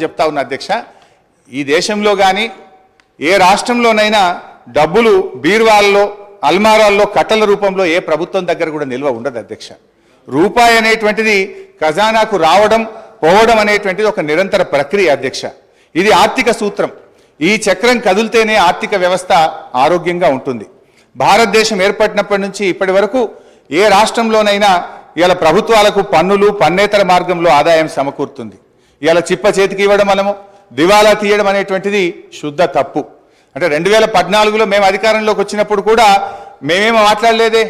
చెప్తా ఉన్నా అధ్యక్ష, ఈ దేశంలో కానీ ఏ రాష్ట్రంలోనైనా డబ్బులు బీరువాల్లో అల్మారాల్లో కట్టల రూపంలో ఏ ప్రభుత్వం దగ్గర కూడా నిల్వ ఉండదు అధ్యక్ష. రూపాయి అనేటువంటిది ఖజానాకు రావడం పోవడం అనేటువంటిది ఒక నిరంతర ప్రక్రియ అధ్యక్ష. ఇది ఆర్థిక సూత్రం. ఈ చక్రం కదిలితేనే ఆర్థిక వ్యవస్థ ఆరోగ్యంగా ఉంటుంది. భారతదేశం ఏర్పడినప్పటి నుంచి ఇప్పటి వరకు ఏ రాష్ట్రంలోనైనా ఇలా ప్రభుత్వాలకు పన్నులు పన్నేతర మార్గంలో ఆదాయం సమకూరుతుంది. ఇలా చిప్ప చేతికి ఇవ్వడం మనము దివాలా తీయడం అనేటువంటిది శుద్ధ తప్పు. అంటే 2014లో మేము అధికారంలోకి వచ్చినప్పుడు కూడా మేమేమో మాట్లాడలేదే,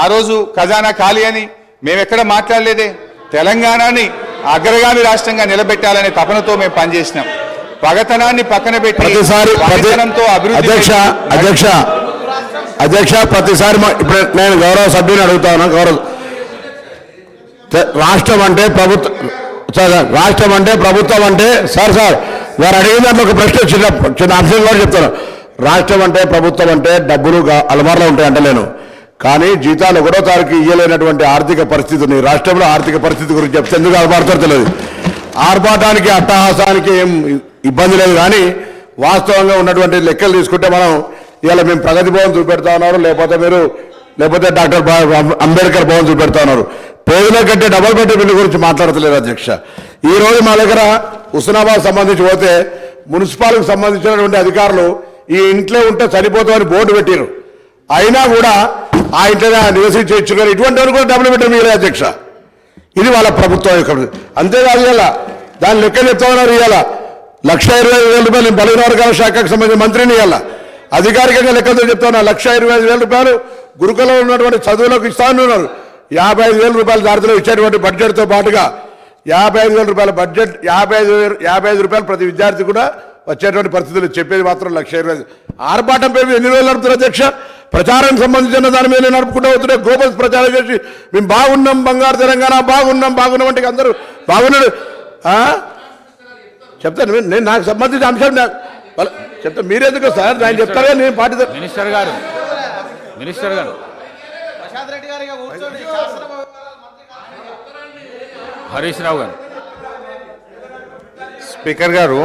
ఆ రోజు ఖజానా ఖాళీ అని మేమెక్కడ మాట్లాడలేదే. తెలంగాణని అగ్రగామి రాష్ట్రంగా నిలబెట్టాలనే తపనతో మేము పనిచేసినాం. పగతనాన్ని పక్కన పెట్టి అధ్యక్ష ప్రతిసారి ఇప్పుడు నేను గౌరవ సభ్యుని అడుగుతాను. రాష్ట్రం అంటే ప్రభుత్వం అంటే సార్ వారు అడిగిన దాంట్లో ఒక ప్రశ్న చిన్న అంశం కూడా చెప్తాను. రాష్ట్రం అంటే ప్రభుత్వం అంటే డబ్బులు అలమారులో ఉంటాయి అంటలేను, కానీ జీతాలు 1వ తారీఖు ఇయ్యలేనటువంటి ఆర్థిక పరిస్థితి ఉంది. రాష్ట్రంలో ఆర్థిక పరిస్థితి గురించి చెప్తే ఎందుకు ఆర్భాడతారో తెలియదు. ఆర్భాటానికి అట్టహాసానికి ఏం ఇబ్బంది లేదు, కానీ వాస్తవంగా ఉన్నటువంటి లెక్కలు తీసుకుంటే మనం ఇలా మేము ప్రగతి భవన్ చూపెడతా ఉన్నారు, లేకపోతే డాక్టర్ అంబేద్కర్ భవన్ చూపెడతా ఉన్నారు. పేదల కంటే డబల్ బెడ్రూమ్ బిల్లు గురించి మాట్లాడతలేదు అధ్యక్ష. ఈ రోజు మా దగ్గర హుస్నాబాద్ సంబంధించి పోతే మున్సిపాలిటీకి సంబంధించినటువంటి అధికారులు ఈ ఇంట్లో ఉంటే చనిపోతామని బోర్డు పెట్టారు. అయినా కూడా ఆ ఇంట్లో నివసించవచ్చు, కానీ ఇటువంటి వారు కూడా డబుల్ బెడ్రూమ్ ఇవ్వలేదు అధ్యక్ష. ఇది వాళ్ళ ప్రభుత్వం యొక్క. అంతేకాదు ఇలా దాని లెక్క చెప్తా ఉన్నారు. ఇవాళ 1,25,000 నేను బలహీన వర్గాల శాఖకు సంబంధించిన మంత్రిని ఇవాళ అధికారికంగా లెక్కతో చెప్తా ఉన్నా. 1,25,000 గురుకులంలో ఉన్నటువంటి చదువులకు ఇస్తా ఉన్నారు. 55,000 రూపాయల దారిలో ఇచ్చేటువంటి బడ్జెట్తో పాటుగా 55,000 రూపాయల బడ్జెట్ 55 రూపాయలు ప్రతి విద్యార్థి కూడా వచ్చేటువంటి పరిస్థితులు చెప్పేది మాత్రం 1,20,000. ఆర్భాటం పేరు ఎన్ని రోజులు నడుపుతారు అధ్యక్ష? ప్రచారానికి సంబంధించిన దాని మీద నడుపుకుంటూ అవుతున్నాయి. గ్లోబల్ ప్రచారం చేసి మేము బాగున్నాం, బంగారు తెలంగాణ బాగున్నాం అంటే అందరూ బాగున్నాడు చెప్తాను. నేను నాకు సంబంధించిన అంశం చెప్తా, మీరెందుకు సార్ నేను చెప్తారా? నేను పార్టీ మినిస్టర్ గారు హరీష్ రావు గారు స్పీకర్ గారు